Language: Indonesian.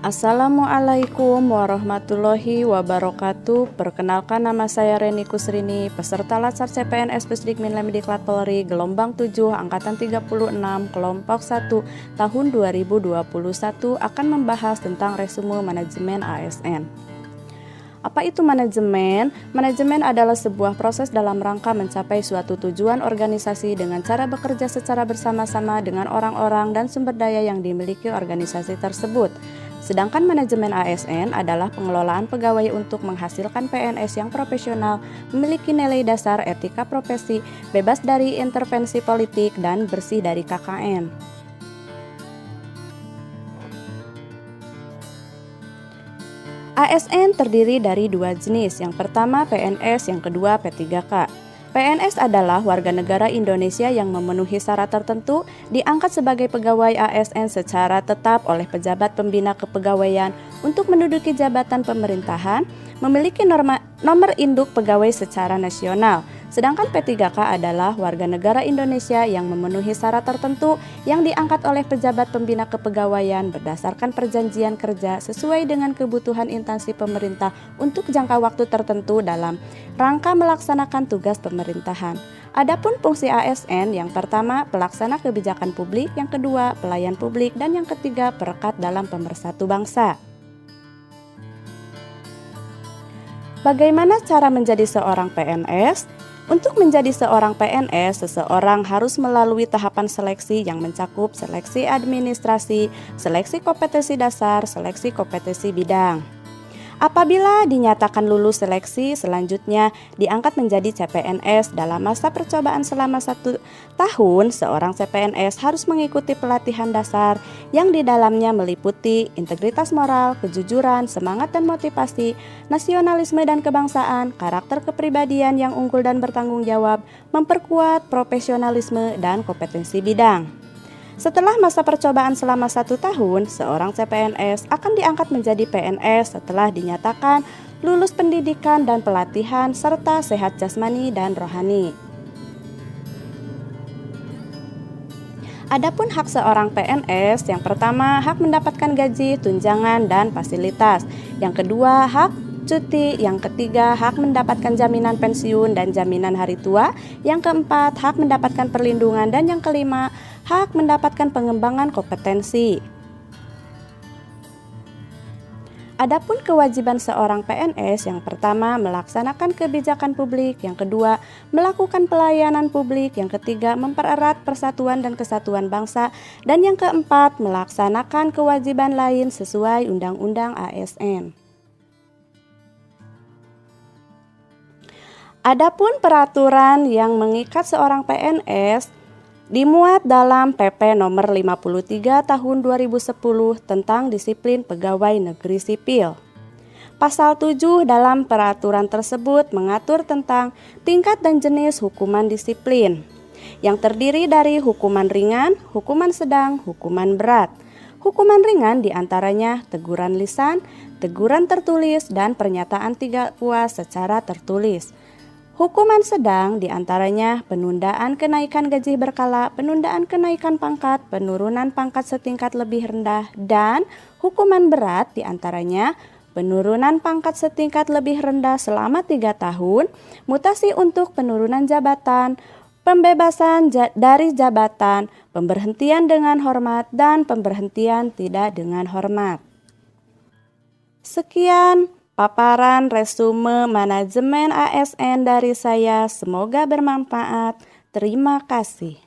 Assalamualaikum warahmatullahi wabarakatuh. Perkenalkan, nama saya Reni Kusrini, peserta Latsar CPNS Pusdikmin Lemdiklat Polri gelombang 7 angkatan 36 kelompok 1 tahun 2021 akan membahas tentang resume manajemen ASN. Apa itu manajemen? Manajemen adalah sebuah proses dalam rangka mencapai suatu tujuan organisasi dengan cara bekerja secara bersama-sama dengan orang-orang dan sumber daya yang dimiliki organisasi tersebut. Sedangkan manajemen ASN adalah pengelolaan pegawai untuk menghasilkan PNS yang profesional, memiliki nilai dasar etika profesi, bebas dari intervensi politik, dan bersih dari KKN. ASN terdiri dari dua jenis, yang pertama PNS, yang kedua P3K. PNS adalah warga negara Indonesia yang memenuhi syarat tertentu, diangkat sebagai pegawai ASN secara tetap oleh pejabat pembina kepegawaian untuk menduduki jabatan pemerintahan, memiliki nomor induk pegawai secara nasional. Sedangkan P3K adalah warga negara Indonesia yang memenuhi syarat tertentu yang diangkat oleh pejabat pembina kepegawaian berdasarkan perjanjian kerja sesuai dengan kebutuhan instansi pemerintah untuk jangka waktu tertentu dalam rangka melaksanakan tugas pemerintahan. Adapun fungsi ASN, yang pertama pelaksana kebijakan publik, yang kedua pelayan publik, dan yang ketiga perekat dalam pemersatu bangsa. Bagaimana cara menjadi seorang PNS? Untuk menjadi seorang PNS, seseorang harus melalui tahapan seleksi yang mencakup seleksi administrasi, seleksi kompetensi dasar, seleksi kompetensi bidang. Apabila dinyatakan lulus seleksi, selanjutnya diangkat menjadi CPNS. Dalam masa percobaan selama 1 tahun, seorang CPNS harus mengikuti pelatihan dasar yang di dalamnya meliputi integritas moral, kejujuran, semangat dan motivasi, nasionalisme dan kebangsaan, karakter kepribadian yang unggul dan bertanggung jawab, memperkuat profesionalisme dan kompetensi bidang. Setelah masa percobaan selama 1 tahun, seorang CPNS akan diangkat menjadi PNS setelah dinyatakan lulus pendidikan dan pelatihan serta sehat jasmani dan rohani. Adapun hak seorang PNS, yang pertama hak mendapatkan gaji, tunjangan, dan fasilitas. Yang kedua hak cuti, yang ketiga hak mendapatkan jaminan pensiun dan jaminan hari tua, yang keempat hak mendapatkan perlindungan, dan yang kelima hak mendapatkan pengembangan kompetensi. Adapun kewajiban seorang PNS, yang pertama melaksanakan kebijakan publik, yang kedua melakukan pelayanan publik, yang ketiga mempererat persatuan dan kesatuan bangsa, dan yang keempat melaksanakan kewajiban lain sesuai Undang-Undang ASN. Adapun peraturan yang mengikat seorang PNS dimuat dalam PP nomor 53 tahun 2010 tentang disiplin pegawai negeri sipil. Pasal 7 dalam peraturan tersebut mengatur tentang tingkat dan jenis hukuman disiplin, yang terdiri dari hukuman ringan, hukuman sedang, hukuman berat. Hukuman ringan diantaranya teguran lisan, teguran tertulis, dan pernyataan tidak puas secara tertulis. Hukuman sedang diantaranya penundaan kenaikan gaji berkala, penundaan kenaikan pangkat, penurunan pangkat setingkat lebih rendah, dan hukuman berat diantaranya penurunan pangkat setingkat lebih rendah selama 3 tahun, mutasi untuk penurunan jabatan, pembebasan dari jabatan, pemberhentian dengan hormat, dan pemberhentian tidak dengan hormat. Sekian paparan resume manajemen ASN dari saya, semoga bermanfaat. Terima kasih.